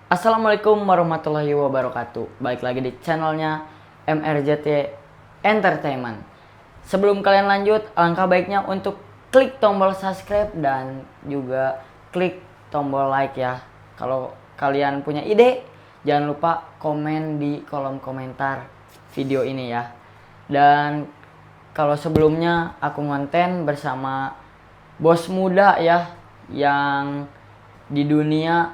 Assalamualaikum warahmatullahi wabarakatuh. Balik lagi di channelnya MRJT Entertainment. Sebelum kalian lanjut, alangkah baiknya untuk klik tombol subscribe dan juga klik tombol like ya. Kalau kalian punya ide, jangan lupa komen di kolom komentar video ini ya. Dan kalau sebelumnya aku ngonten bersama bos muda ya, yang di dunia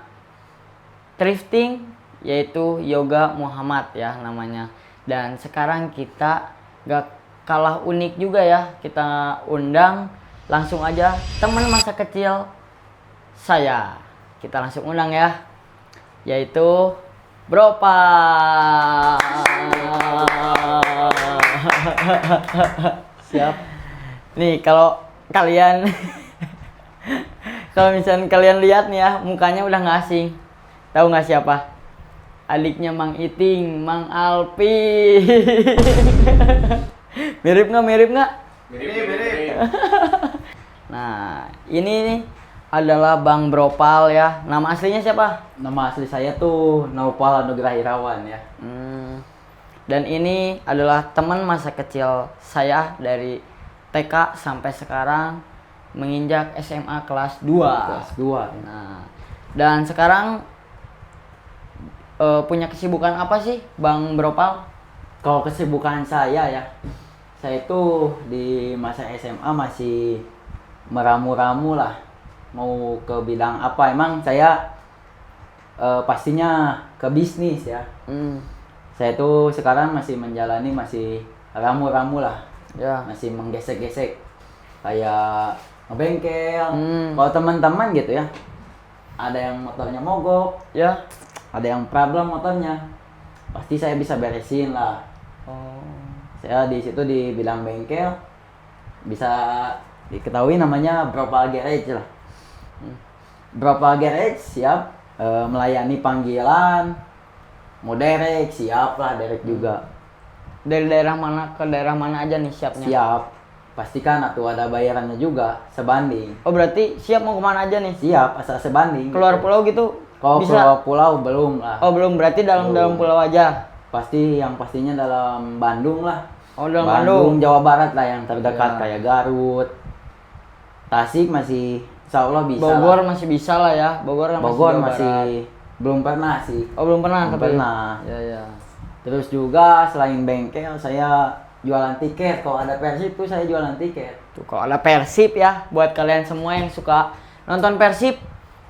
thrifting, yaitu Yoga Muhammad ya namanya. Dan sekarang kita gak kalah unik juga ya, kita undang langsung aja teman masa kecil saya. Kita langsung undang ya, yaitu Bropa. Siap. Nih kalau kalian kalau misalnya kalian lihat nih ya, mukanya udah gak asing. Tahu nggak siapa? Adiknya Mang Iting, Mang Alpi. Mirip nggak? Mirip. Nah, ini nih adalah Bang Bropal ya. Nama aslinya siapa? Nama asli saya tuh Naupal Anugrah Irawan ya. Dan ini adalah teman masa kecil saya dari TK sampai sekarang menginjak SMA kelas 2. Kelas 2. Nah, dan sekarang punya kesibukan apa sih Bang Bropal? Kalau kesibukan saya ya, saya itu di masa SMA masih meramu-ramu lah. Mau ke bidang apa? Emang saya pastinya ke bisnis ya. Saya tuh sekarang masih menjalani, masih ramu-ramu lah. Ya. Masih menggesek-gesek kayak ngebengkel. Kalau teman-teman gitu ya, ada yang motornya mogok, Ya. ada yang problem motornya, pasti saya bisa beresin lah. Saya di situ di bidang bengkel, bisa diketahui namanya Bropal Garage lah. Bropal Garage siap melayani panggilan, mau derek siap lah, derek juga. Dari daerah mana ke daerah mana aja nih siapnya? Siap, pastikan atau ada bayarannya juga sebanding. Oh berarti siap mau kemana aja nih? Siap asal sebanding. Keluar pulau gitu? Kalau bisa? keluar pulau belum lah. Oh belum, berarti dalam pulau aja. Pasti yang pastinya dalam Bandung lah. Oh dalam Bandung. Jawa Barat lah yang terdekat, Ya. kayak Garut, Tasik masih insya Allah bisa. Bogor lah. masih bisa lah ya. Bogor kan Bogor Jawa masih Barat. belum pernah sih. Oh belum pernah. Belum tapi. pernah. Ya. Terus juga selain bengkel saya jualan tiket. Kalau ada Persib tuh saya jualan tiket. Tuh kalau ada Persib ya, buat kalian semua yang suka nonton Persib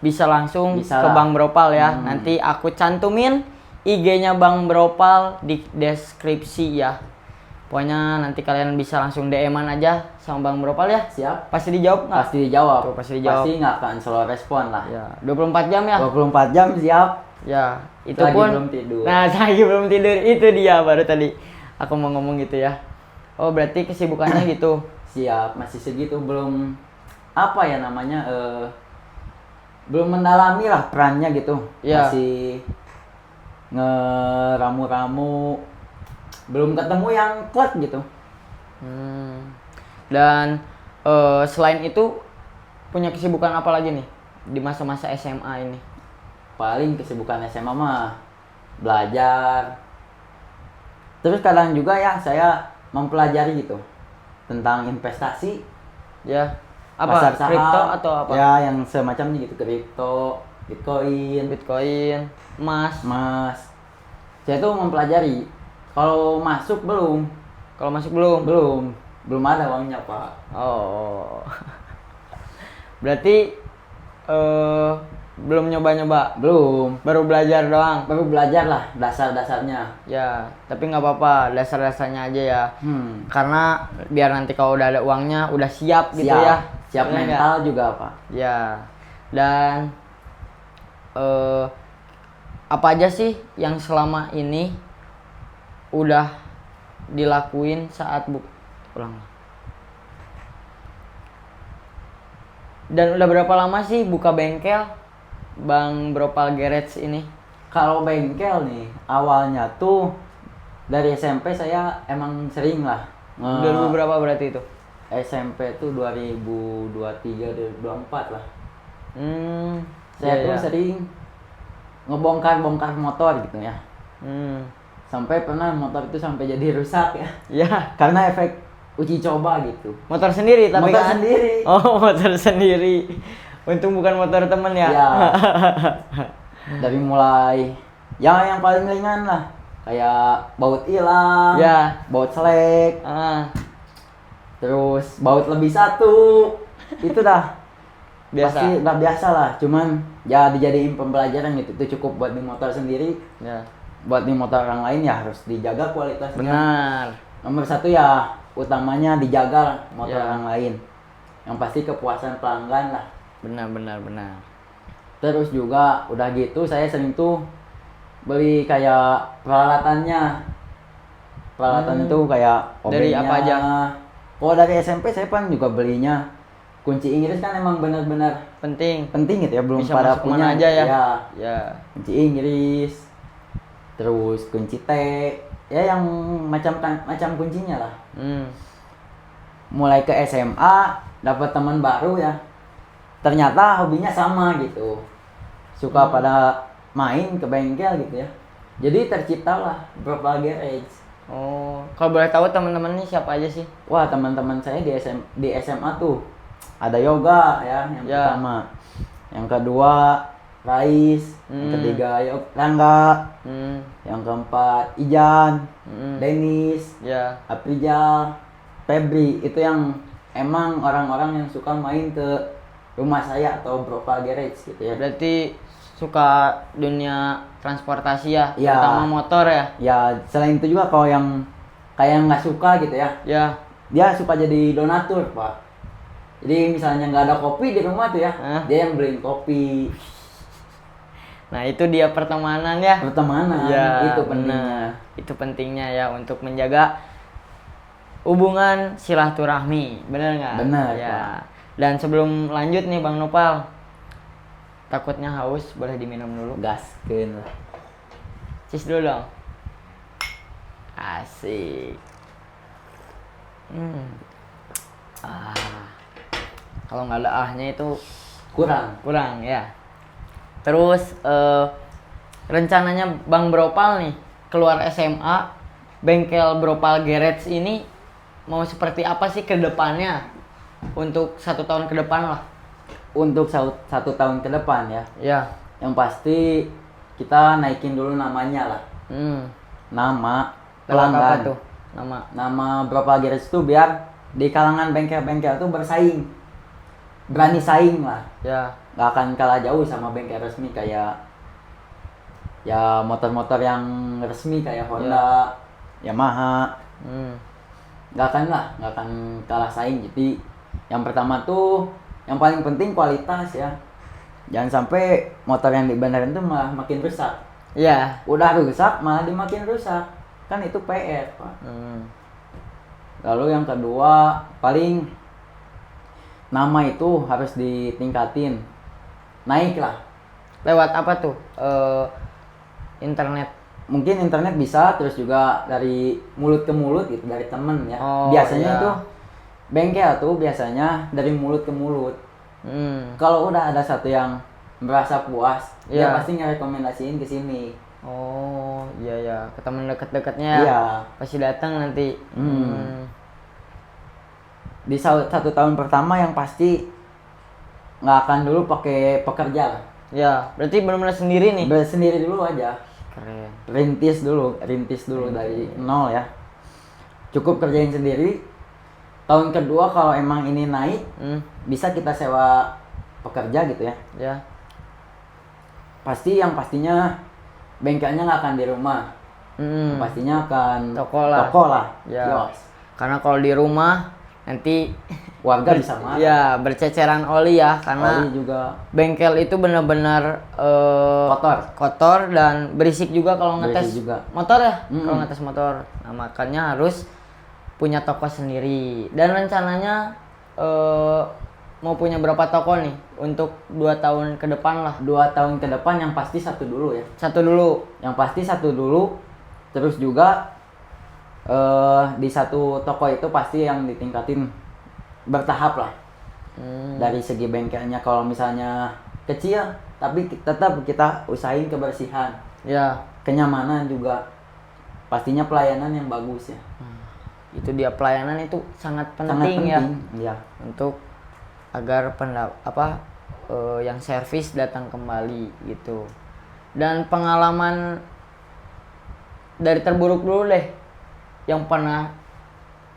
bisa langsung Bisa ke lah. Bang Bropal ya. Nanti aku cantumin IG-nya Bang Bropal di deskripsi ya. Pokoknya nanti kalian bisa langsung DM-an aja sama Bang Bropal ya. Siap. Pasti dijawab nggak? Pasti dijawab. Tuh, pasti dijawab. Pasti nggak akan slow respon lah. Ya, 24 jam ya. 24 jam siap. Ya, itu Lagi pun belum tidur. Nah, lagi belum tidur. Itu dia baru tadi aku mau ngomong gitu ya. Oh, berarti kesibukannya gitu. Siap, masih segitu, belum apa ya namanya, belum mendalami lah perannya gitu. Ya. Masih ngeramu-ramu, belum ketemu yang klub gitu. Dan selain itu punya kesibukan apa lagi nih di masa-masa SMA ini? Paling kesibukan SMA mah belajar. Terus kadang juga ya saya mempelajari gitu tentang investasi. Ya. Apa? Pasar saham, Kripto atau apa? Ya, yang semacamnya gitu, kripto, Bitcoin, emas. Saya tuh mempelajari. Kalau masuk belum. Kalau masuk belum? Belum ada uangnya, Pak. Oh. Berarti belum nyoba-nyoba. Belum. Baru belajar doang. Baru belajar lah dasar-dasarnya. Ya, tapi nggak apa-apa, dasar-dasarnya aja ya. Karena biar nanti kalau udah ada uangnya udah siap gitu ya. Siap Bener mental nggak? juga, Pak. Ya. Dan apa aja sih yang selama ini udah dilakuin saat ulang. Dan udah berapa lama sih buka bengkel Bang Bropal Garage ini? Kalau bengkel nih, awalnya tuh dari SMP saya emang sering lah. 2000 berapa berarti itu? SMP tuh 2023 2024 lah. Hmm, Saya iya, tuh iya. sering ngebongkar-bongkar motor gitu ya. Hmm. Sampai pernah motor itu sampai jadi rusak ya. Ya, Karena efek uji coba gitu. motor sendiri tapi Motor kan? sendiri. Oh, motor sendiri. Untung bukan motor temen ya. Ya. Dari mulai yang paling ringan lah. Kayak baut hilang, Ya. baut selek, Ah, terus baut lebih satu. Itu dah. biasa. Pasti udah biasa lah. Cuman ya dijadiin pembelajaran gitu. Itu cukup buat di motor sendiri. Ya. Buat di motor orang lain ya harus dijaga kualitasnya. Benar. Nomor satu ya utamanya dijaga motor Ya. orang lain. Yang pasti kepuasan pelanggan lah. Benar, benar, benar. Terus juga udah gitu saya sering tuh beli kayak peralatannya. Peralatan itu kayak Dari obengnya. apa aja? Kalau dari SMP saya kan juga belinya kunci Inggris kan emang benar-benar Penting. penting gitu ya, belum Bisa pada masuk punya mana aja ya? Ya, Ya. kunci Inggris. Terus kunci T. Ya yang macam kuncinya lah. Hmm. Mulai ke SMA dapat teman baru ya, ternyata hobinya sama gitu, suka pada main ke bengkel gitu ya, jadi terciptalah Bropal Garage. Oh, kalau boleh tahu teman-teman ini siapa aja sih? Wah, teman-teman saya di SMA tuh ada Yoga ya yang Ya. pertama, yang kedua Rais, yang ketiga Rangga, Hmm. yang keempat Ijan, Hmm. Denis, Ya. Aprijal, Febri. Itu yang emang orang-orang yang suka main ke rumah saya atau Bropal Garage gitu ya. Berarti suka dunia transportasi ya, Ya. terutama motor ya. Ya selain itu juga kalau yang kayak nggak suka gitu ya, Ya. dia suka jadi donatur pak. Jadi misalnya nggak ada kopi di rumah tuh ya, Hah? dia yang beliin kopi. Nah, itu dia pertemanan ya. Pertemanan Ya, itu pentingnya. benar. Itu pentingnya ya untuk menjaga hubungan silaturahmi, bener nggak? Benar, ya. Pak. Dan sebelum lanjut nih Bang Nopal, takutnya haus, boleh diminum dulu. Gaskeun lah. Cheers dulu dong. Asik. Ah. Kalau nggak ada ahnya itu kurang ya. Terus rencananya Bang Bropal nih keluar SMA, bengkel Bropal Garage ini mau seperti apa sih ke depannya untuk 1 tahun ke depan lah? Untuk 1 tahun ke depan ya, Ya. yang pasti kita naikin dulu namanya lah. Nama Lewat apa pelanggan. tuh nama? Nama Bropal Garage itu biar di kalangan bengkel-bengkel tuh bersaing, berani saing lah, Ya. nggak akan kalah jauh sama bengkel resmi kayak ya motor-motor yang resmi kayak Honda, Yamaha. Nggak akan kalah saing. Jadi yang pertama tuh yang paling penting kualitas ya, jangan sampai motor yang dibenerin tuh malah makin rusak. Ya. Udah rusak malah dimakin rusak, kan itu PR pak. Lalu yang kedua paling nama itu harus ditingkatin, naik lah. Lewat apa tuh? Internet. Mungkin internet bisa, terus juga dari mulut ke mulut gitu, dari temen ya. Oh, Biasanya ya. itu bengkel tuh biasanya dari mulut ke mulut. Kalau udah ada satu yang merasa puas, dia Iya. pasti ngerekomendasiin ke sini. Oh, iya ya, ke teman dekat-dekatnya. Iya. Pasti datang nanti. Di 1 tahun pertama yang pasti nggak akan dulu pakai pekerja lah. Ya, berarti benar-benar sendiri nih. Bersendiri dulu aja. Keren. Rintis dulu dari nol ya. Cukup kerjain sendiri. Tahun kedua kalau emang ini naik, bisa kita sewa pekerja gitu ya. Ya. Pastinya bengkelnya nggak akan di rumah. Pastinya akan Toko lah. Toko lah. Ya. Yos. Karena kalau di rumah nanti Warga bisa marah. ya berceceran oli ya, karena Oli juga bengkel itu benar-benar kotor dan berisik juga kalau ngetes Berisik juga. motor ya. Kalau ngetes motor, nah, makanya harus punya toko sendiri. Dan rencananya mau punya berapa toko nih untuk 2 tahun ke depan lah? 2 tahun ke depan yang pasti satu dulu ya. Satu dulu. Yang pasti satu dulu. Terus juga di satu toko itu pasti yang ditingkatin bertahap lah. Dari segi bengkelnya kalau misalnya kecil tapi tetap kita usahain kebersihan, Ya. kenyamanan juga, pastinya pelayanan yang bagus ya. Itu dia, pelayanan itu sangat Sangat penting ya ya. untuk agar yang servis datang kembali gitu. Dan pengalaman dari terburuk dulu deh yang pernah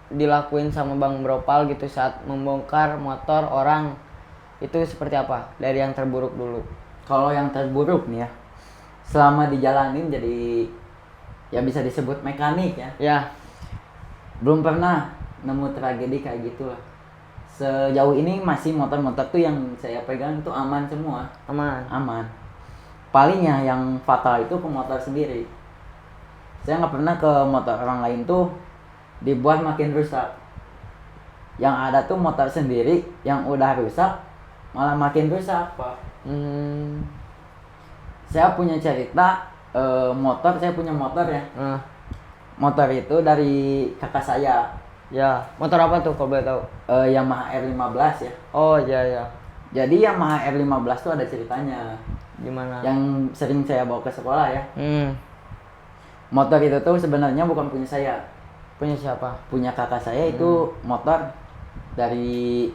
dilakuin sama Bang Bropal gitu saat membongkar motor orang, itu seperti apa dari yang terburuk dulu? Kalau yang terburuk nih ya, selama dijalanin jadi ya bisa disebut mekanik ya, Ya. belum pernah nemu tragedi kayak gitu lah. Sejauh ini masih motor-motor tuh yang saya pegang itu aman semua, Aman. paling ya yang fatal itu ke motor sendiri. Saya nggak pernah ke motor orang lain tuh dibuat makin rusak. Yang ada tuh motor sendiri yang udah rusak malah makin rusak, Pak. Saya punya cerita, saya punya motor ya. Motor itu dari kakak saya, Ya, motor apa tuh kalau boleh tahu? Yamaha R15 ya. Oh, ya. Jadi Yamaha R15 tuh ada ceritanya Gimana? yang sering saya bawa ke sekolah ya. Hmm. Motor itu tuh sebenarnya bukan punya saya, Punya siapa? punya kakak saya. Itu motor dari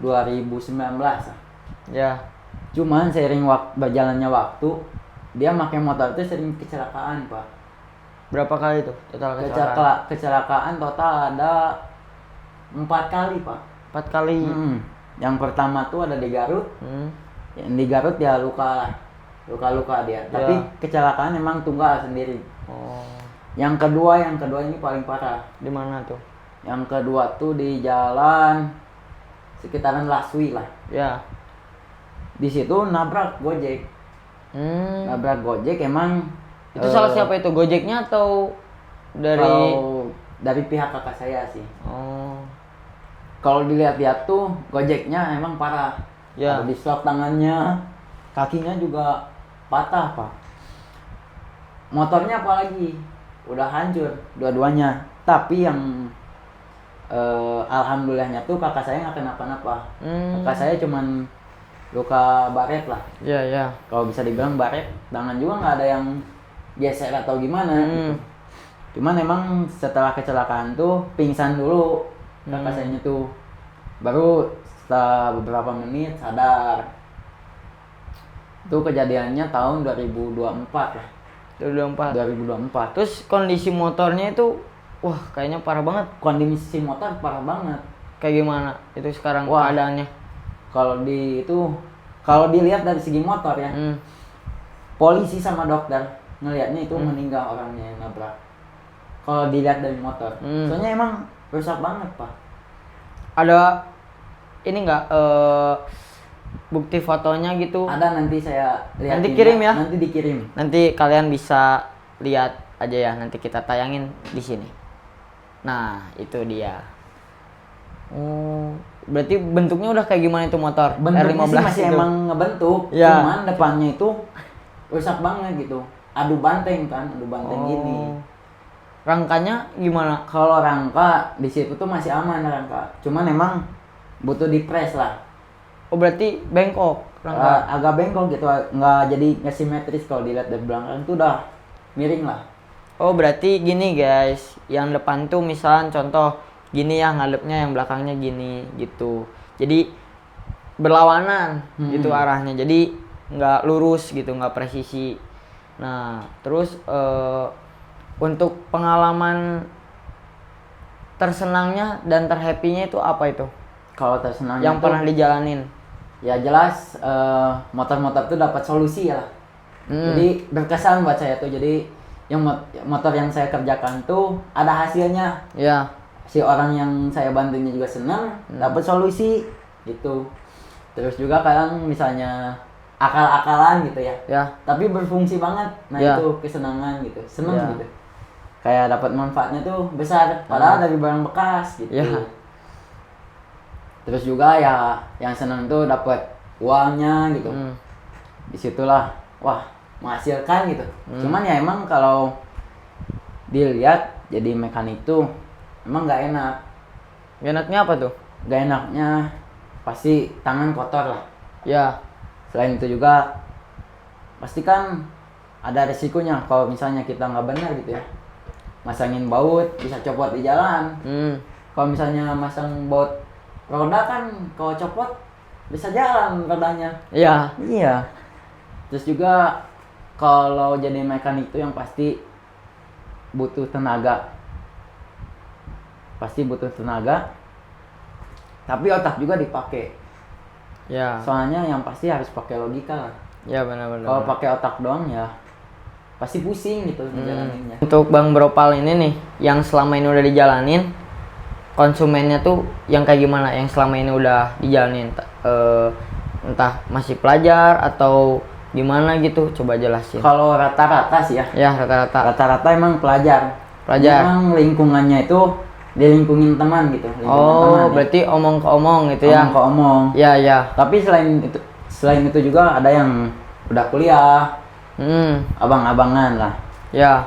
2019 lah. Ya. Cuman seiring berjalannya waktu, dia pakai motor itu sering kecelakaan, Pak. Berapa kali tuh total kecelakaan? Kecelakaan total ada 4 kali, Pak. 4 kali. Yang pertama tuh ada di Garut. Yang di Garut ya luka dia. Tapi kecelakaan emang tunggal sendiri. Oh. Yang kedua ini paling parah. Di mana tuh? Yang kedua tuh di jalan sekitaran Laswi lah. Ya. Di situ nabrak Gojek. Nabrak Gojek emang. Itu salah siapa itu? Gojeknya atau dari? Kalau dari pihak kakak saya sih. Oh. Kalau dilihat-lihat tuh Gojeknya emang parah. Ya. Ada di slot tangannya, kakinya juga patah, Pak. Motornya apalagi udah hancur dua-duanya. Tapi yang alhamdulillahnya tuh kakak saya nggak kenapa-napa. Kakak saya cuman luka baret lah. Ya. Kalau bisa dibilang baret, tangan juga nggak ada yang geser atau gimana gitu. Cuman emang setelah kecelakaan tuh pingsan dulu kakak saya tuh, baru setelah beberapa menit sadar. Itu kejadiannya tahun 2024 lah. 2024. Terus kondisi motornya itu, wah kayaknya parah banget. Kondisi motor parah banget. Kayak gimana itu sekarang keadaannya? Kalau dilihat dari segi motor ya, polisi sama dokter ngelihatnya itu meninggal orangnya yang nabrak. Kalau dilihat dari motor, soalnya emang rusak banget, Pak. Ada ini nggak bukti fotonya gitu? Ada, nanti saya lihat. Nanti kirim ya? Nanti dikirim. Nanti kalian bisa lihat aja ya, nanti kita tayangin di sini. Nah, itu dia. Oh, berarti bentuknya udah kayak gimana itu motor? Bentuknya R15 sih masih itu. emang ngebentuk, Ya. cuman depannya itu rusak banget gitu. Adu banteng gini. Rangkanya gimana? Kalau rangka di situ tuh masih aman rangka, cuman emang butuh dipres lah. Oh, berarti bengkok rangka. Agak bengkok gitu, nggak simetris. Kalau dilihat dari belakang tuh udah miring lah. Oh, berarti gini guys, yang depan tuh misalnya contoh gini ya ngadepnya, yang belakangnya gini gitu. Jadi berlawanan gitu arahnya. Jadi nggak lurus gitu, nggak presisi. Nah, terus untuk pengalaman tersenangnya dan terhappy-nya itu apa itu? Kalau tersenangnya Yang tuh, pernah dijalanin? ya jelas motor-motor tuh dapat solusi ya lah. Jadi berkesan buat saya tuh. Jadi yang motor yang saya kerjakan tuh ada hasilnya. Ya. Si orang yang saya bantunya juga senang, dapat solusi gitu. Terus juga kadang misalnya akal-akalan gitu ya. Ya. Tapi berfungsi banget. Nah, Ya. itu kesenangan gitu. Senang Ya. gitu. Kayak dapat manfaatnya tuh besar, padahal dari barang bekas gitu. Ya. Terus juga ya yang senang tuh dapat uangnya gitu. Disitulah wah menghasilkan gitu. Cuman ya emang kalau dilihat jadi mekanik tuh emang nggak enak. Gak enaknya apa tuh? Gak enaknya pasti tangan kotor lah. Ya. Selain itu juga pasti kan ada resikonya kalau misalnya kita nggak benar gitu ya. Masangin baut bisa copot di jalan. Kalau misalnya masang baut roda kan kalau copot bisa jalan rodanya. Iya. Iya. Terus juga kalau jadi mekanik itu yang pasti butuh tenaga. Pasti butuh tenaga. Tapi otak juga dipakai. Ya. Soalnya yang pasti harus pakai logika lah. Ya benar-benar. Kalau pakai otak doang ya pasti pusing gitu ngejalaninnya. Untuk Bang Bropal ini nih, yang selama ini udah dijalanin, konsumennya tuh yang kayak gimana? Yang selama ini udah dijalanin, entah masih pelajar atau gimana gitu, coba jelasin. Kalau rata-rata sih ya. Ya rata-rata. Rata-rata emang pelajar. Pelajar. Emang lingkungannya itu dilingkungin teman gitu. Lingkungan teman, ya. Berarti omong ke omong gitu ya? Omong ke omong. Ya ya. Tapi selain itu juga ada yang udah kuliah. Abang-abangan lah. Ya.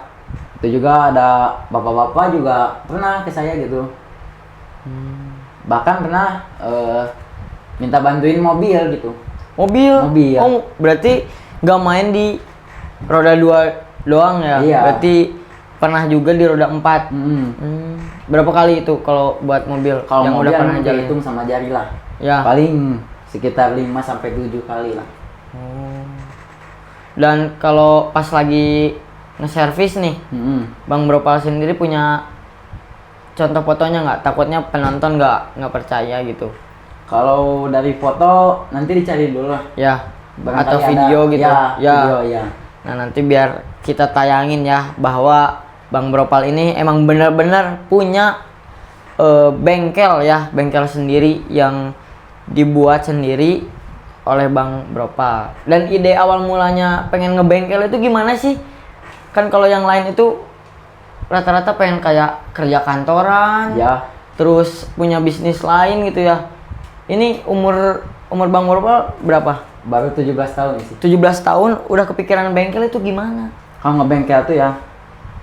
Itu juga ada bapak-bapak juga pernah ke saya gitu. Bahkan pernah minta bantuin mobil gitu. Mobil. Oh, berarti nggak main di roda 2 doang ya? Iya. Berarti pernah juga di roda 4. Berapa kali itu kalau buat mobil Kalau yang mobil udah pernah jalan? hitung sama jari lah. Ya. Paling sekitar 5 sampai 7 kali lah. Dan kalau pas lagi nge-service nih, Bang Bropal sendiri punya contoh fotonya nggak? Takutnya penonton nggak percaya gitu. Kalau dari foto nanti dicari dulu lah. Ya. Barangkali Atau video ada, gitu. Ya. Video ya. Nah nanti biar kita tayangin ya bahwa Bang Bropal ini emang benar-benar punya bengkel ya, bengkel sendiri yang dibuat sendiri oleh Bang Bropal. Dan ide awal mulanya pengen ngebengkel itu gimana sih? Kan kalau yang lain itu rata-rata pengen kayak kerja kantoran, Ya. terus punya bisnis lain gitu ya. Ini umur Bang Bropal berapa? Baru 17 tahun sih. 17 tahun udah kepikiran bengkel itu gimana? Kalau ngebengkel tuh ya,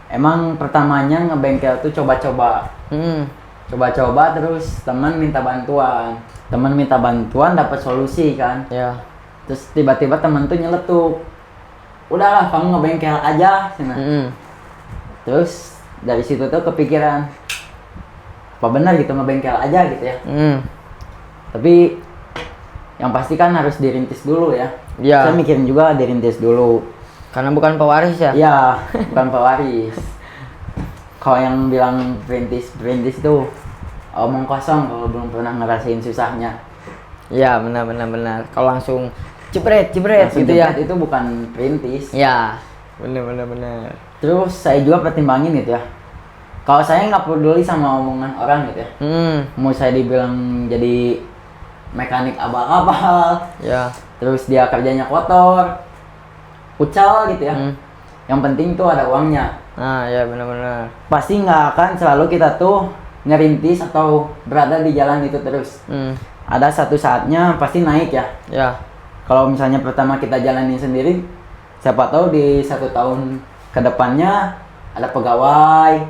emang pertamanya ngebengkel tuh coba-coba. Coba-coba terus teman minta bantuan. Teman minta bantuan dapat solusi kan. Ya. Terus tiba-tiba teman tuh nyeletuk. Udahlah kamu ngebengkel aja cina. Terus dari situ tuh kepikiran apa benar gitu ngebengkel aja gitu ya. Tapi yang pasti kan harus dirintis dulu ya. Ya. Saya mikirin juga dirintis dulu. Karena bukan pewaris ya? Iya, bukan pewaris. Kalau yang bilang perintis itu omong kosong kalau belum pernah ngerasain susahnya. Iya, benar. Kalau langsung jebret Langsung gitu ya? jepret itu bukan perintis. Ya, benar. Terus saya juga pertimbangin gitu ya. Kalau saya nggak peduli sama omongan orang gitu ya. Mau saya dibilang jadi mekanik abal-abal, Ya. terus dia kerjanya kotor, kucal gitu ya. Yang penting tuh ada uangnya. Nah, ya benar. Pasti nggak akan selalu kita tuh ngerintis atau berada di jalan itu terus. Ada satu saatnya pasti naik ya. Ya. Kalau misalnya pertama kita jalanin sendiri, siapa tahu di 1 tahun ke depannya ada pegawai,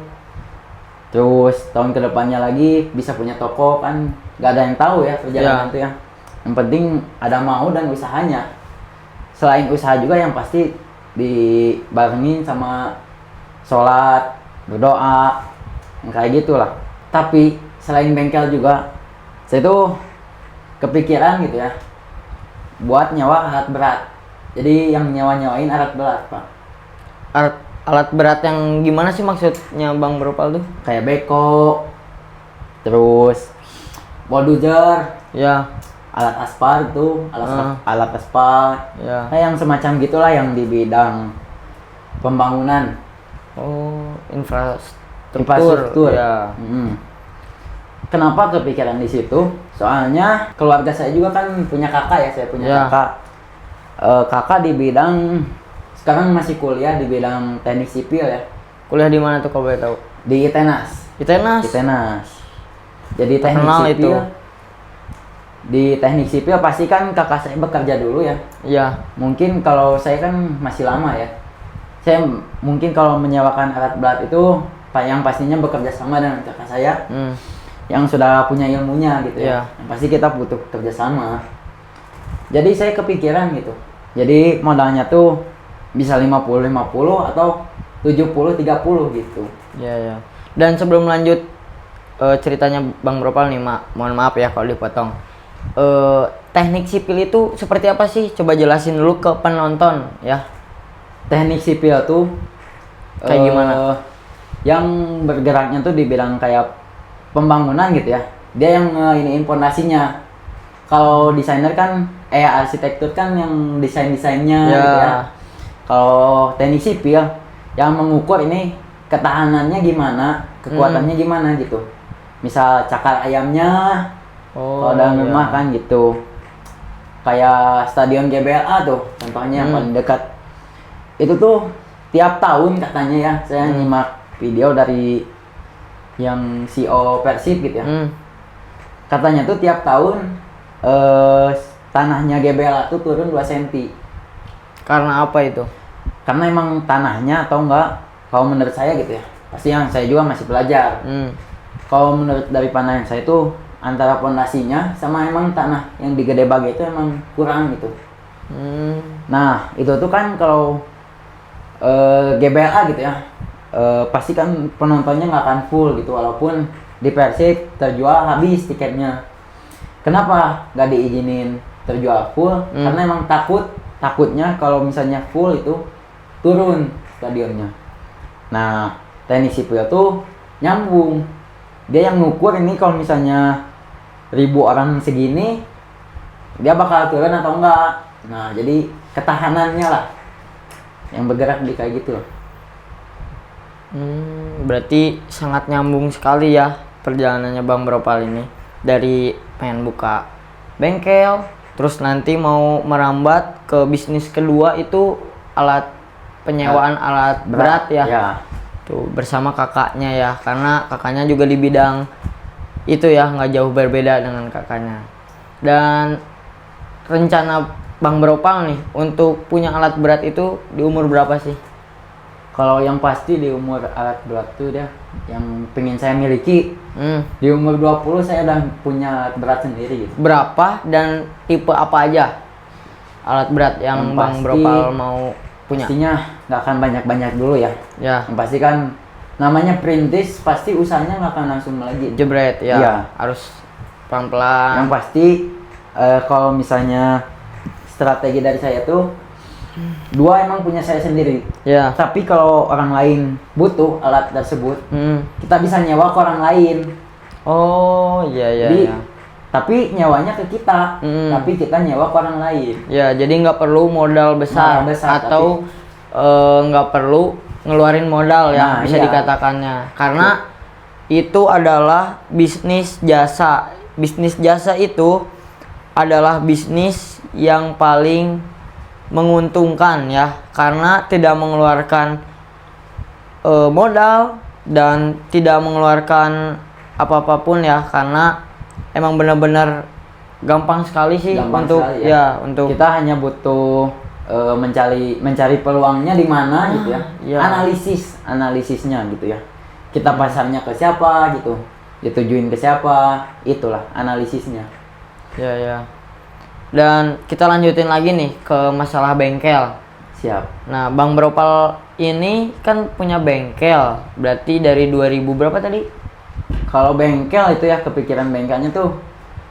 terus tahun ke depannya lagi bisa punya toko kan, nggak ada yang tahu ya perjalanan itu ya. Yang penting ada mau dan usahanya. Selain usaha juga yang pasti dibarengin sama sholat, berdoa, kayak gitulah. Tapi selain bengkel juga, saya tuh kepikiran gitu ya, buat nyawa alat berat. Jadi yang nyawain alat berat pak. Alat berat yang gimana sih maksudnya Bang Bropal tuh? Kayak beko, terus bulldozer, Ya. alat aspal tuh, alat aspal. Ya. Nah, yang semacam gitulah yang di bidang pembangunan. Oh, infrastruktur. Infrastruktur. Ya. Kenapa kepikiran di situ? Soalnya keluarga saya juga kan punya kakak ya, saya punya Ya. kakak. Kakak di bidang sekarang masih kuliah di bidang teknik sipil ya, Kuliah di mana tuh kalau boleh tahu? di ITENAS. ITENAS. Jadi teknik Terkenal sipil. itu. Di teknik sipil pasti kan kakak saya bekerja dulu ya. Iya. Mungkin kalau saya kan masih lama ya. Saya mungkin kalau menyewakan alat berat itu yang pastinya bekerja sama dengan kakak saya yang sudah punya ilmunya gitu ya. Iya. Yang pasti kita butuh kerjasama. Jadi saya kepikiran gitu. Jadi modalnya tuh bisa 50-50 atau 70-30 gitu. Ya ya. Dan sebelum lanjut ceritanya Bang Bropal nih, mohon maaf ya kalau dipotong. Teknik sipil itu seperti apa sih? Coba jelasin dulu ke penonton ya. Teknik sipil tuh Kayak gimana? Yang bergeraknya tuh dibilang kayak pembangunan gitu ya. Dia yang iniin pondasinya. Kalau desainer kan arsitektur kan yang desainnya Ya. gitu ya. Kalau teknik sipil yang mengukur ini ketahanannya gimana, kekuatannya gimana gitu. Misal cakar ayamnya, kalau dalam rumah kan gitu. Kayak stadion GBLA tuh contohnya yang paling dekat. Itu tuh tiap tahun katanya ya, saya nyimak video dari yang CEO Persib gitu ya. Katanya tuh tiap tahun tanahnya GBLA tuh turun 2 cm. Karena apa itu? Karena emang tanahnya atau enggak, kalau menurut saya gitu ya. Pasti yang saya juga masih belajar. Kalau menurut dari pandangan saya tuh antara pondasinya sama emang tanah yang di Gede Bage itu emang kurang gitu. Nah, itu tuh kan kalau GBLA gitu ya. Pasti kan penontonnya nggak akan full gitu walaupun di Persib terjual habis tiketnya. Kenapa nggak diizinin terjual full? Karena emang takutnya kalau misalnya full itu turun stadionnya. Nah, teknik sipil tuh nyambung. Dia yang ngukur ini kalau misalnya 1.000 orang segini dia bakal turun atau enggak. Nah, jadi ketahanannya lah yang bergerak di kayak gitu loh. Berarti sangat nyambung sekali ya perjalanannya Bang Bropal ini. Dari pengen buka bengkel, terus nanti mau merambat ke bisnis kedua itu penyewaan alat berat ya. Tuh bersama kakaknya ya, karena kakaknya juga di bidang itu ya, nggak jauh berbeda dengan kakaknya. Dan rencana Bang Bropal nih untuk punya alat berat itu di umur berapa sih? Kalau yang pasti di umur alat berat tuh dia yang pengen saya miliki. Di umur 20 saya udah punya alat berat sendiri gitu. Berapa dan tipe apa aja alat berat yang Bang Bropal mau punya? Pastinya nggak akan banyak-banyak dulu ya. Ya. Yang pasti kan namanya perintis, pasti usahanya nggak akan langsung melejit. Jebret ya. Iya. Harus pelan-pelan. Yang pasti kalau misalnya strategi dari saya tuh 2 emang punya saya sendiri. Ya. Tapi kalau orang lain butuh alat tersebut, kita bisa nyewa ke orang lain. Oh iya iya. Jadi, ya. tapi nyewanya ke kita, tapi kita nyewa ke orang lain. Ya, jadi nggak perlu modal besar, atau nggak perlu ngeluarin modal ya, Nah, bisa iya. dikatakannya. Karena itu adalah bisnis jasa. Bisnis jasa itu adalah bisnis yang paling menguntungkan ya, karena tidak mengeluarkan modal dan tidak mengeluarkan apa-apapun ya, karena emang benar-benar gampang sekali sih untuk untuk kita hanya butuh mencari peluangnya di mana gitu ya. Iya. Analisisnya gitu ya. Kita pasarnya ke siapa gitu. Ditujuin ke siapa, itulah analisisnya. Ya ya. Dan kita lanjutin lagi nih ke masalah bengkel. Siap. Nah, Bang Bropal ini kan punya bengkel. Berarti dari 2000 berapa tadi? Kalau bengkel itu ya, kepikiran bengkelnya tuh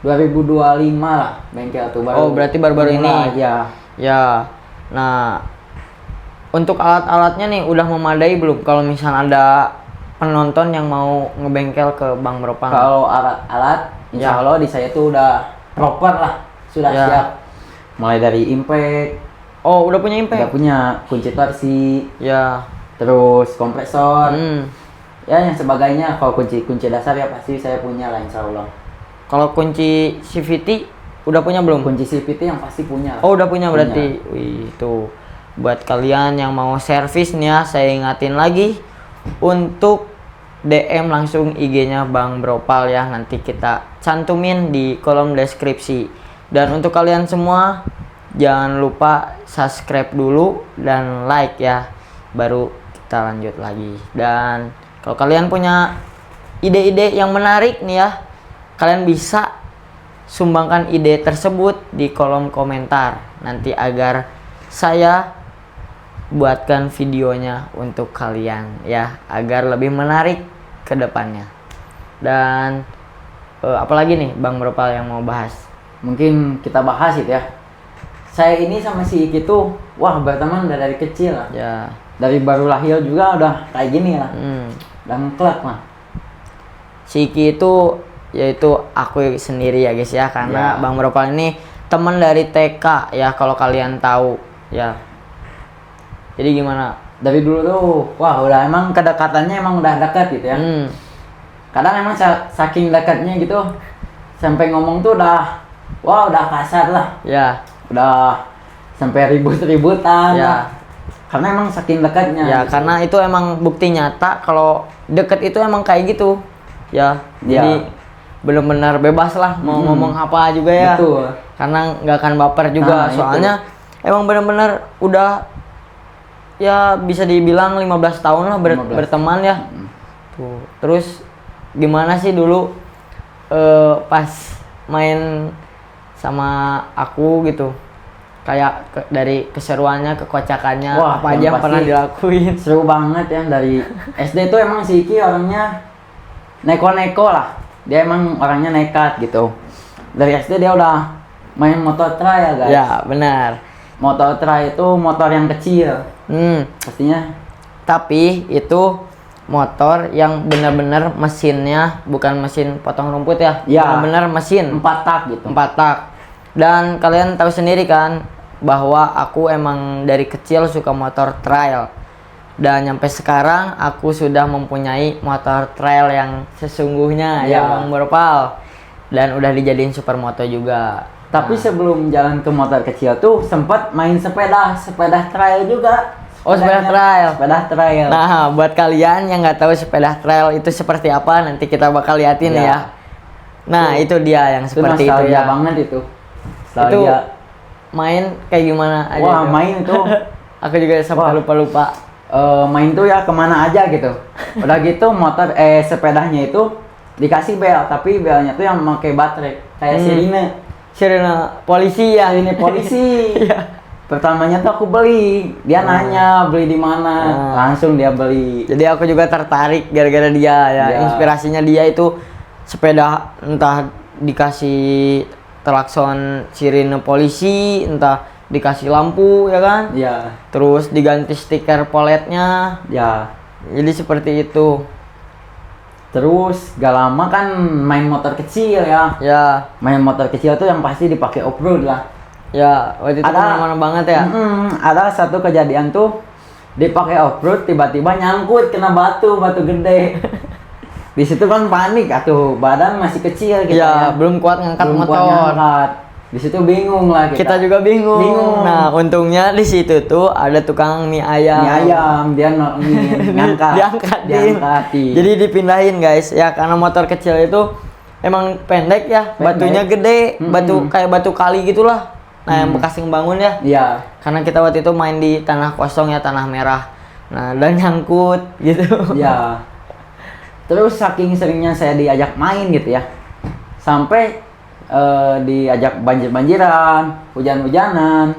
2025 lah bengkel tuh baru. Oh, berarti baru-baru ini. Ya. Ya. Nah, untuk alat-alatnya nih udah memadai belum? Kalau misalnya ada penonton yang mau ngebengkel ke Bang Bropal. Kalau alat-alat insya Allah di saya tuh udah proper lah. Sudah siap. Mulai dari impact. Oh, udah punya impact? Udah punya kunci torsi. Ya. Terus kompresor. Ya yang sebagainya. Kalau kunci dasar ya pasti saya punya lah insya Allah. Kalau kunci CVT udah punya belum? Kunci CVT yang pasti punya. Oh, udah punya berarti. Wih, tuh. Buat kalian yang mau servis nih ya, saya ingatin lagi untuk DM langsung IG-nya Bang Bropal ya. Nanti kita cantumin di kolom deskripsi. Dan untuk kalian semua, jangan lupa subscribe dulu dan like ya. Baru kita lanjut lagi. Dan kalau kalian punya ide-ide yang menarik nih ya, kalian bisa sumbangkan ide tersebut di kolom komentar. Nanti agar saya buatkan videonya untuk kalian ya, agar lebih menarik ke depannya. Dan apalagi nih Bang Bropal yang mau bahas? Mungkin kita bahas itu ya. Saya ini sama si Iki tuh, wah berteman dari kecil lah. Ya. Dari baru lahir juga udah kayak gini lah. Dan klak lah. Si Iki itu yaitu aku sendiri ya guys ya, karena Ya. Bang Bropal ini teman dari TK ya, kalau kalian tahu ya. Jadi gimana? Dari dulu tuh, wah udah emang kedekatannya emang udah dekat gitu ya. Kadang emang saking dekatnya gitu, sampai ngomong tuh udah, wah udah kasar lah. Ya. Udah sampai ribut-ributan Ya. lah. Karena emang saking dekatnya. Ya, karena itu emang bukti nyata kalau deket itu emang kayak gitu. Ya. Jadi benar-benar bebas lah mau ngomong apa juga ya. Betul. Karena nggak akan baper juga. Nah, soalnya emang benar-benar udah ya bisa dibilang 15 tahun lah 15. berteman ya. Tuh. Terus gimana sih dulu pas main sama aku gitu, kayak dari keseruannya, kekocakannya, Wah, apa aja yang pernah pasti dilakuin. seru banget ya. Dari SD tuh emang si Iki orangnya neko-neko lah. Dia emang orangnya nekat gitu. Dari SD dia udah main motor trail guys. Ya benar. Motor trail itu motor yang kecil pastinya. Tapi itu motor yang benar-benar mesinnya bukan mesin potong rumput ya, Ya. benar-benar mesin 4 tak gitu. 4 tak. Dan kalian tahu sendiri kan bahwa aku emang dari kecil suka motor trail. Dan sampai sekarang aku sudah mempunyai motor trail yang sesungguhnya ya Ya. Bang Bropal. Dan udah dijadiin supermoto juga. Tapi sebelum jalan ke motor kecil tuh sempat main sepeda trail juga. Oh, sepeda trail. Sepeda trail. Nah, buat kalian yang nggak tahu sepeda trail itu seperti apa, nanti kita bakal liatin Ya. ya. Nah, itu dia yang itu seperti itu nostalgia ya. banget itu. Itu Nostalgia. main kayak gimana aja Wah, tuh? main tuh. Aku juga sampai Wah. lupa-lupa. Main tuh ya kemana aja gitu. Udah gitu motor sepedanya itu dikasih bel, tapi belnya tuh yang pakai baterai kayak sirine. Sirena polisi ya. Sirine polisi. Iya. Pertamanya tuh aku beli, dia nanya beli di mana, langsung dia beli. Jadi aku juga tertarik gara-gara dia ya. Ya. Inspirasinya dia itu sepeda entah dikasih klakson sirine polisi, entah dikasih lampu ya kan. Ya, Terus diganti stiker poletnya. ya. Jadi seperti itu. Terus gak lama kan main motor kecil ya. Ya, Main motor kecil tuh yang pasti dipakai off-road lah. ya waktu itu kemana-mana banget ya. Ada satu kejadian tuh dipakai off-road tiba-tiba nyangkut kena batu gede. Di situ kan panik atuh, badan masih kecil gitu Ya, belum kuat ngangkat Belum kuat motor. ngangkat. Di situ bingung lah Kita juga bingung. Bingung. Nah, untungnya di situ tuh ada tukang mie ayam. Mie ayam dia ngangkat. Diangkatin. Jadi dipindahin guys ya, karena motor kecil itu emang pendek ya, Pendek. batunya gede, batu kayak batu kali gitulah. Nah, yang bekas ngebangun ya. Iya. Karena kita waktu itu main di tanah kosong ya, tanah merah. Nah, dan nyangkut gitu. Iya. Terus saking seringnya saya diajak main gitu ya. Sampai diajak banjir-banjiran, hujan-hujanan.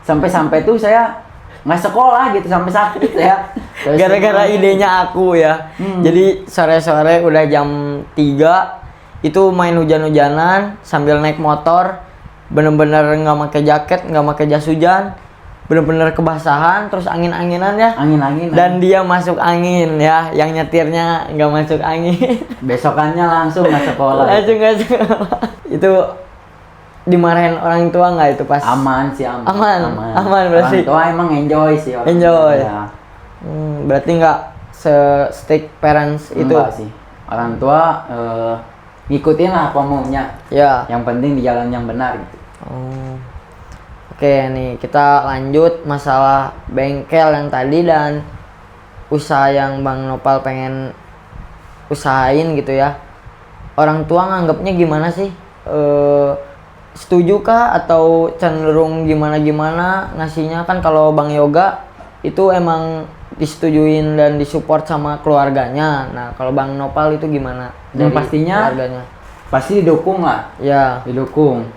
Sampai-sampai tuh saya nggak sekolah gitu sampai sakit ya. Terus Gara-gara idenya aku ya. Jadi sore-sore udah jam 3 itu main hujan-hujanan sambil naik motor. Bener-bener nggak pakai jaket, nggak pakai jas hujan. Bener-bener kebasahan, terus angin-anginan ya. Angin-angin. Dan dia masuk angin ya, yang nyetirnya nggak masuk angin. Besokannya langsung nggak sekolah. Langsung nggak sekolah. Itu dimarahin orang tua nggak itu pas? Aman sih, aman. Aman berarti. Orang tua emang enjoy sih orang Enjoy. tua, ya. Berarti nggak se-strict parents itu. Enggak sih. Orang tua ngikutin lah apa maunya. Ya. Yang penting di jalan yang benar gitu. Oh. Oke nih, kita lanjut masalah bengkel yang tadi dan usaha yang Bang Nopal pengen usahain gitu ya. Orang tua nganggapnya gimana sih? Setuju kah atau cenderung gimana-gimana ngasihnya? Kan kalau Bang Yoga itu emang disetujuin dan disupport sama keluarganya. Nah, kalau Bang Nopal itu gimana? Yang dari pastinya keluarganya? pasti didukung lah. Ya. Didukung.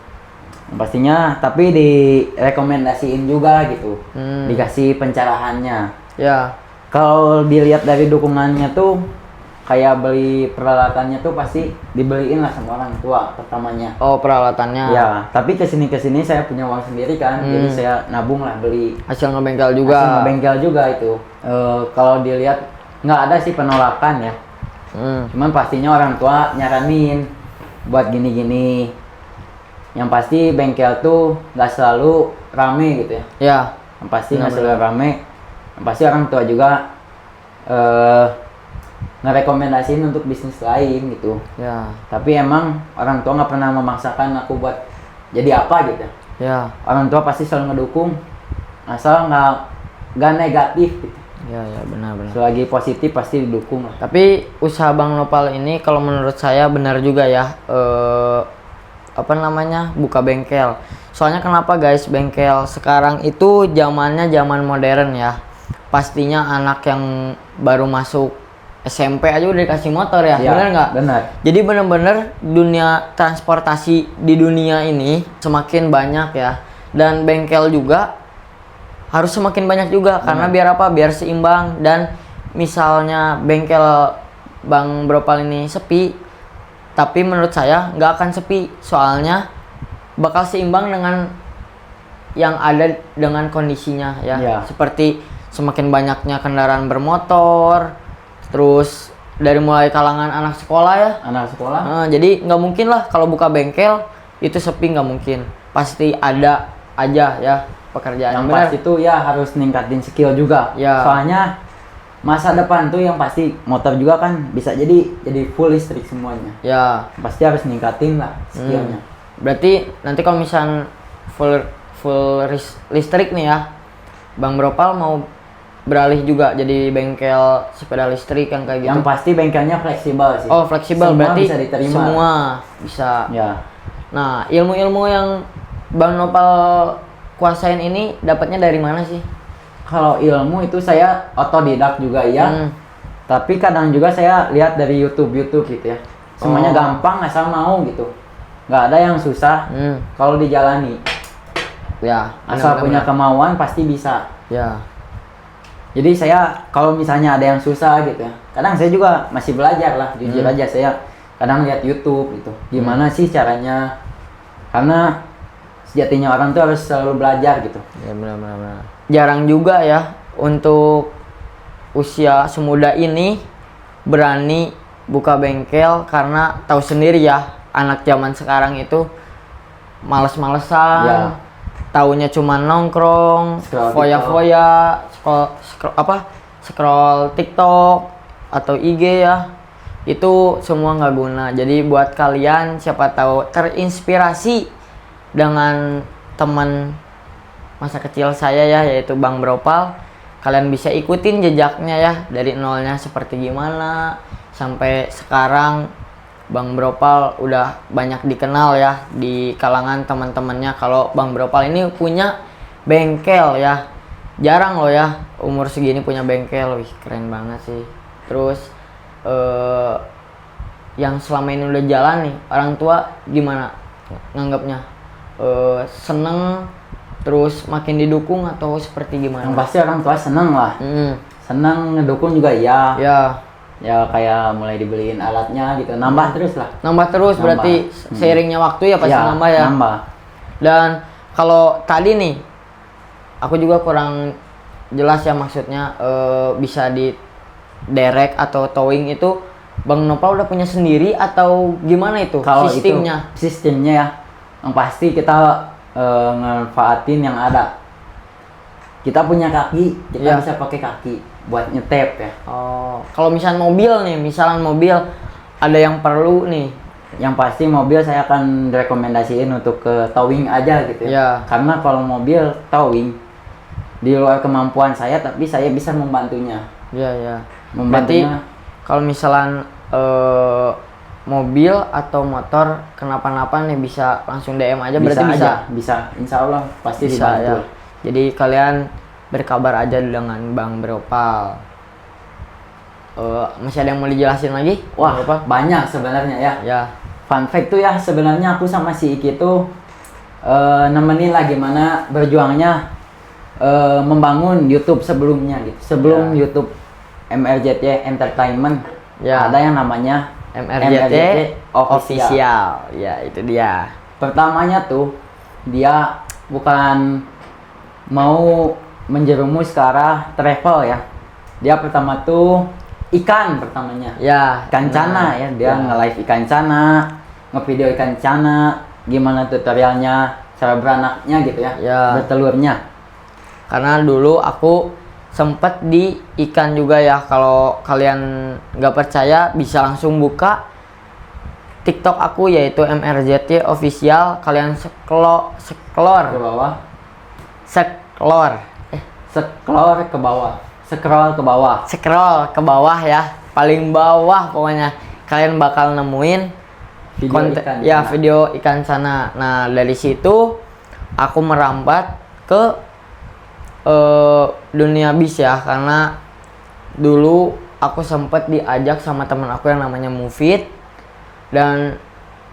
Pastinya, tapi direkomendasiin juga gitu. Dikasih pencerahannya. Ya. Kalau dilihat dari dukungannya tuh kayak beli peralatannya tuh pasti dibeliin lah sama orang tua pertamanya. Oh, peralatannya. Ya, tapi kesini saya punya uang sendiri kan, jadi saya nabung lah beli. Hasil ngebengkel juga. Hasil ngebengkel juga itu. Kalau dilihat nggak ada sih penolakan ya. Cuman pastinya orang tua nyaranin buat gini-gini. Yang pasti bengkel tuh nggak selalu rame gitu ya. Ya. Yang pasti nggak selalu rame. Yang pasti orang tua juga ngerekomendasiin untuk bisnis lain gitu. Ya. Tapi emang orang tua nggak pernah memaksakan aku buat jadi apa gitu. Ya. Orang tua pasti selalu ngedukung, asal nggak negatif gitu. Ya, ya, benar-benar. Selagi positif pasti didukung lah. Tapi usaha Bang Nopal ini kalau menurut saya benar juga ya. Apa namanya, buka bengkel. Soalnya kenapa guys, bengkel sekarang itu zamannya zaman modern ya. Pastinya anak yang baru masuk SMP aja udah dikasih motor ya, Ya, benar nggak? benar. Jadi benar-benar dunia transportasi di dunia ini semakin banyak ya, dan bengkel juga harus semakin banyak juga. Karena biar apa? Biar seimbang. Dan misalnya bengkel Bang Bropal ini sepi, tapi menurut saya nggak akan sepi, soalnya bakal seimbang dengan yang ada dengan kondisinya ya. Ya. Seperti semakin banyaknya kendaraan bermotor, terus dari mulai kalangan anak sekolah ya. Anak sekolah. Jadi nggak mungkin lah kalau buka bengkel itu sepi, nggak mungkin. Pasti ada aja ya pekerjaan. Yang Benar? pasti tuh ya harus ningkatin skill juga. Ya. Soalnya masa depan tuh yang pasti motor juga kan bisa jadi full listrik semuanya. Ya. Pasti harus ningkatin lah skillnya. Berarti nanti kalau misal full listrik nih ya, Bang Bropal mau beralih juga jadi bengkel sepeda listrik yang kayak gitu. Yang pasti bengkelnya fleksibel sih. Oh, fleksibel, Semua berarti bisa diterima. semua bisa. Ya. Nah, ilmu-ilmu yang Bang Nopal kuasain ini dapatnya dari mana sih? Kalau ilmu itu saya otodidak juga ya. Tapi kadang juga saya lihat dari YouTube gitu ya. Semuanya gampang asal mau gitu. Nggak ada yang susah kalau dijalani. Ya, Asal benar-benar. punya kemauan pasti bisa. Ya. Jadi saya kalau misalnya ada yang susah gitu ya, kadang saya juga masih belajar lah, jujur aja saya kadang lihat YouTube gitu, gimana sih caranya, karena sejatinya orang tuh harus selalu belajar gitu. Ya, benar-benar. Jarang juga ya untuk usia semuda ini berani buka bengkel, karena tahu sendiri ya, anak zaman sekarang itu males-malesan. Ya. Taunya cuma nongkrong, Scroll foya-foya, scroll TikTok atau IG ya. Itu semua nggak guna. Jadi buat kalian siapa tahu terinspirasi dengan teman masa kecil saya ya, yaitu Bang Bropal, kalian bisa ikutin jejaknya ya, dari nolnya seperti gimana sampai sekarang. Bang Bropal udah banyak dikenal ya di kalangan teman-temannya kalau Bang Bropal ini punya bengkel ya. Jarang loh ya umur segini punya bengkel. Wih, keren banget sih. Terus yang selama ini udah jalan nih, orang tua gimana nganggapnya? Seneng, terus makin didukung atau seperti gimana? Yang pasti orang tua seneng lah, seneng, ngedukung juga ya. Ya kayak mulai dibeliin alatnya gitu, nambah terus lah. Nambah terus. Berarti seiringnya waktu ya pasti nambah ya. Nambah. Dan kalau tadi nih, aku juga kurang jelas ya maksudnya, bisa di derek atau towing itu Bang Nopal udah punya sendiri atau gimana itu Kalau sistemnya? itu sistemnya ya, yang pasti kita ngemanfaatin yang ada. Kita punya kaki, kita bisa pakai kaki buat nyetep ya. Oh, kalau misalnya mobil nih, misalnya mobil ada yang perlu nih. Yang pasti mobil saya akan rekomendasiin untuk ke towing aja gitu ya. Ya. Karena kalau mobil towing di luar kemampuan saya, tapi saya bisa membantunya. Iya. Berarti Membantunya. kalau misalnya mobil atau motor kenapa-napa nih bisa langsung DM aja, berarti bisa. Insya Allah pasti bisa dibantu. ya. Jadi kalian berkabar aja dengan Bang Bropal. Masih ada yang mau dijelasin lagi? Wah, banyak sebenarnya ya. Ya. Fun fact tuh ya, sebenarnya aku sama si Iki tuh nemenin lah gimana berjuangnya membangun YouTube sebelumnya gitu. Sebelum Ya. YouTube MRJT Entertainment, Ya. ada yang namanya MRJT official. Ya, itu dia. Pertamanya tuh dia bukan mau menjerumus ke arah travel ya. Dia pertama tuh ikan pertamanya. Ya, Ikan cana ya, dia nge-live ikan cana, ngevideo ikan cana, gimana tutorialnya, cara beranaknya gitu ya, Ya. bertelurnya. Karena dulu aku sempet di ikan juga ya. Kalau kalian nggak percaya bisa langsung buka TikTok aku yaitu MRJT official. Kalian scroll Ke bawah, scroll ke bawah, scroll ke bawah ya, paling bawah pokoknya kalian bakal nemuin video konten ikan ya, cana. video ikan sana. Nah, dari situ aku merambat ke dunia bis ya, karena dulu aku sempet diajak sama teman aku yang namanya Mufid, dan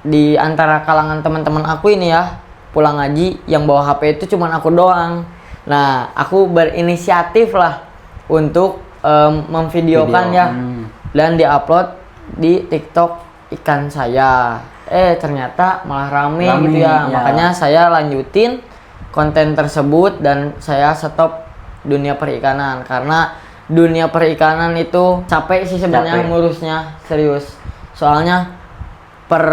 di antara kalangan teman-teman aku ini ya, pulang ngaji yang bawa HP itu cuman aku doang. Nah, aku berinisiatif lah untuk memvideokan Video, ya, dan diupload di TikTok ikan saya. Ternyata malah rame Rame, gitu ya. ya. Makanya saya lanjutin konten tersebut dan saya stop dunia perikanan, karena dunia perikanan itu capek sih sebenarnya Capek. ngurusnya, serius. Soalnya per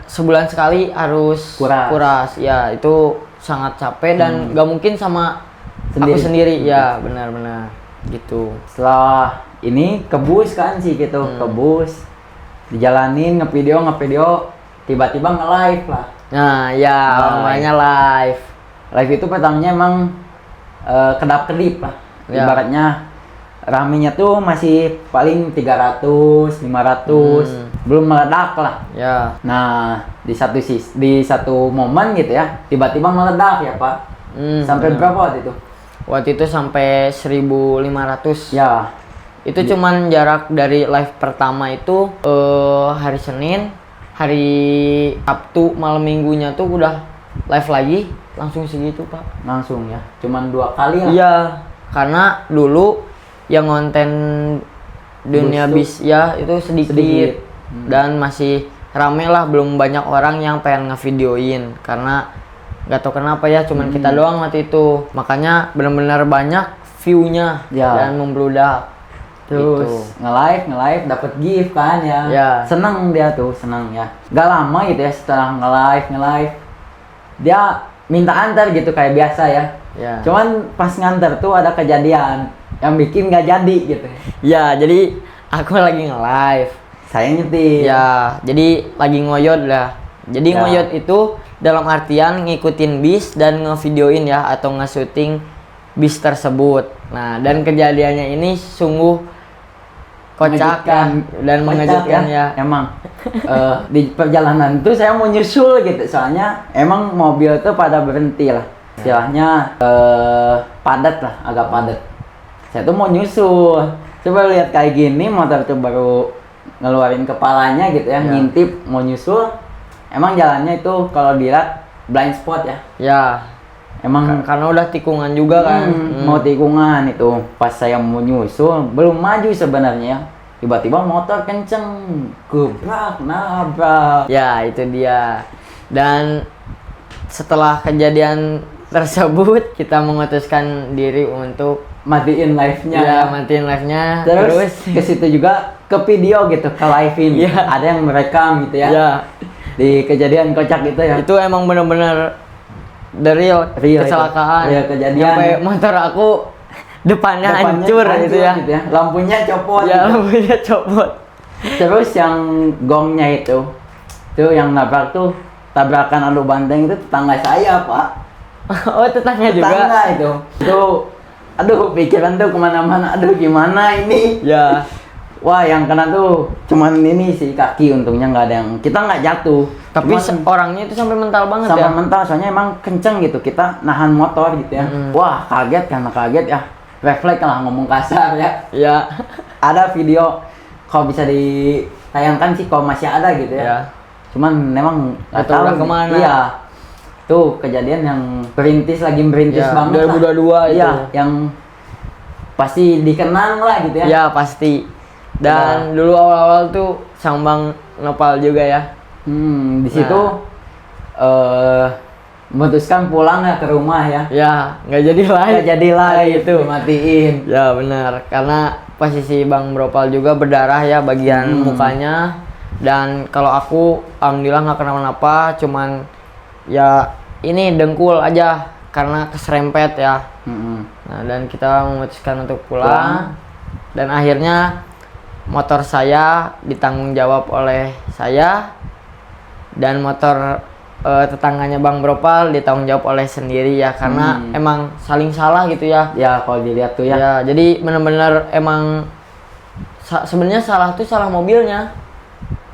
sebulan sekali harus Kuras. Ya, itu sangat capek dan gak mungkin sama aku sendiri. Ya, benar-benar gitu. Setelah ini kebus kan sih gitu, kebus, dijalanin ngevideo, tiba-tiba nge-live lah. Nah, ya namanya live. Live itu pertamanya emang kedap-kedip lah. Ya. Ibaratnya ramenya tuh masih paling 300, 500, belum meledak lah. Ya. Nah, di satu momen gitu ya, tiba-tiba meledak ya, Pak. Sampai benar. berapa waktu itu? Waktu itu sampai 1.500. Ya, Itu cuman jarak dari live pertama itu hari Senin, hari Sabtu malam minggunya tuh udah live lagi langsung segitu, Pak. langsung ya. Cuman 2 kali lah. Iya, karena dulu yang konten dunia Bus bis ya itu sedikit. sedikit. Dan masih rame lah, belum banyak orang yang pengen ngevideoin, karena nggak tahu kenapa ya, cuman kita doang waktu itu. Makanya benar-benar banyak view-nya Ya. dan membludak. Terus Gitu. nge-live dapet gift kan ya. Ya. Seneng dia tuh, seneng ya. Gak lama gitu ya setelah nge-live dia minta antar gitu kayak biasa ya. Ya. Cuman pas nganter tuh ada kejadian yang bikin gak jadi gitu. Ya, jadi aku lagi nge-live. Saya nyetir. Ya, jadi lagi ngoyot lah. Jadi Ya. ngoyot itu dalam artian ngikutin bis dan ngevideoin ya, atau nge-shooting bis tersebut. Nah, dan kejadiannya ini sungguh kocak ya, dan mengejutkan ya. Emang di perjalanan tuh saya mau nyusul gitu, soalnya emang mobil tuh pada berhenti lah. Istilahnya padat lah, agak padat. Saya tuh mau nyusul. Coba lihat kayak gini, motor tuh baru ngeluarin kepalanya gitu ya, ngintip mau nyusul. Emang jalannya itu kalau dilihat blind spot ya. Ya, Emang karena udah tikungan juga kan. mau tikungan itu. Pas saya mau nyusul, belum maju sebenarnya ya. Tiba-tiba motor kenceng, gebrak, nabrak. Ya, itu dia. Dan setelah kejadian tersebut, kita memutuskan diri untuk Matiin live-nya. ya matiin live-nya. Terus ke situ juga ke video gitu, ke live-in. Iya. Ada yang merekam gitu ya. Ya, Di kejadian kocak itu ya. itu emang bener-bener the real Real itu. kecelakaan. Real kejadian. Sampai motor aku depannya hancur gitu ya. Lampunya copot. Ya, gitu. lampunya copot. Terus yang gongnya itu yang nabrak tuh tabrakan adu banteng itu tetangga saya, Pak. Oh, tetangga juga. Tetangga itu. Aduh, pikiran tuh kemana-mana. Aduh, gimana ini? Ya, Wah, yang kena tuh cuman ini sih kaki, untungnya nggak ada yang, kita nggak jatuh. tapi Cuman orangnya itu sampai mental banget sama ya. mental, soalnya emang kenceng gitu, kita nahan motor gitu ya. Wah, kaget, karena kaget ya. Refleks lah ngomong kasar ya. Ya, Ada video, kalau bisa ditayangkan sih kalau masih ada gitu ya. ya. Cuman memang nggak Nggak tahu tahu udah kemana. Iya. Tuh kejadian yang lagi merintis Ya, banget 2022 itu. Iya, yang pasti dikenang lah gitu ya. Ya pasti. Dan dulu awal-awal tuh sang Bang Nopal juga ya. Di situ memutuskan pulang ya ke rumah ya. Ya, nggak jadi lagi. Nggak jadi lagi itu. dimatiin. Ya benar, karena posisi Bang Bropal juga berdarah ya bagian mukanya. Dan kalau aku alhamdulillah nggak kenapa-napa, cuman ya ini dengkul aja karena keserempet ya. Nah, dan kita memutuskan untuk pulang. Dan akhirnya motor saya ditanggung jawab oleh saya, dan motor tetangganya Bang Bropal ditanggung jawab oleh sendiri ya, karena emang saling salah gitu ya. Ya kalau dilihat tuh ya. Ya, jadi benar-benar emang sebenarnya salah tuh salah mobilnya.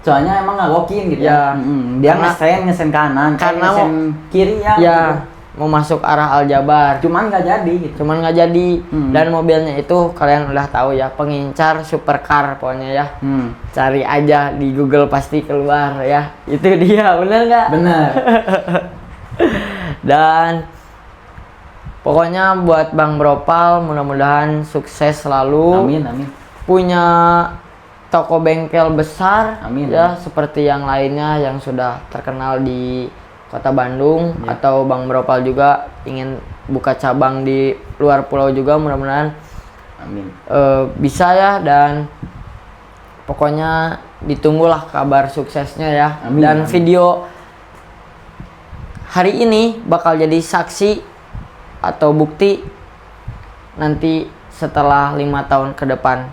Soalnya emang ngagokin gitu Ya. ya. Dia Karena- ngesen kanan, karena ngesen kiri ya. Ya, gitu. mau masuk arah Aljabar. Cuman nggak jadi gitu. Cuman nggak jadi. Dan mobilnya itu kalian udah tahu ya, pengincar supercar pokoknya ya. Cari aja di Google pasti keluar ya. Itu dia, bener nggak? Bener. Dan pokoknya buat Bang Bropal mudah-mudahan sukses selalu. Amin, amin. Punya toko bengkel besar. Amin. Ya, seperti yang lainnya yang sudah terkenal di Kota Bandung. Atau Bang Bropal juga ingin buka cabang di luar pulau juga, mudah-mudahan Amin. bisa ya. Dan pokoknya ditunggulah kabar suksesnya ya. Amin, Dan amin. video hari ini bakal jadi saksi atau bukti nanti setelah 5 tahun ke depan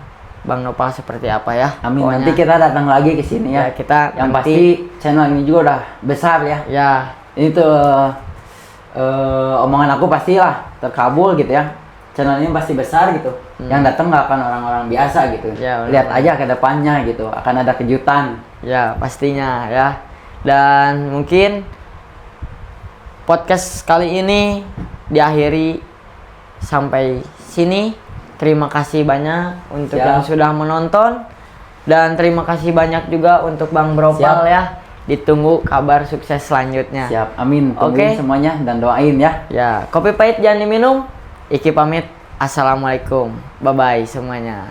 Bang Nopal seperti apa ya. Amin. Pokoknya, Nanti kita datang lagi ke sini ya. ya, kita Yang nanti- pasti channel ini juga udah besar ya. ya Ini tuh omongan aku pastilah terkabul gitu ya. Channel ini pasti besar gitu. Yang datang nggak akan orang-orang biasa gitu. Ya, benar. Lihat aja ke depannya gitu. Akan ada kejutan. ya pastinya ya. Dan mungkin podcast kali ini diakhiri sampai sini. Terima kasih banyak untuk Siap. yang sudah menonton, dan terima kasih banyak juga untuk Bang Bropal Siap. ya. Ditunggu kabar sukses selanjutnya. Siap. Amin. Tungguin Oke. semuanya dan doain ya. Ya, kopi pahit jangan diminum. Iki pamit. Assalamualaikum. Bye bye semuanya.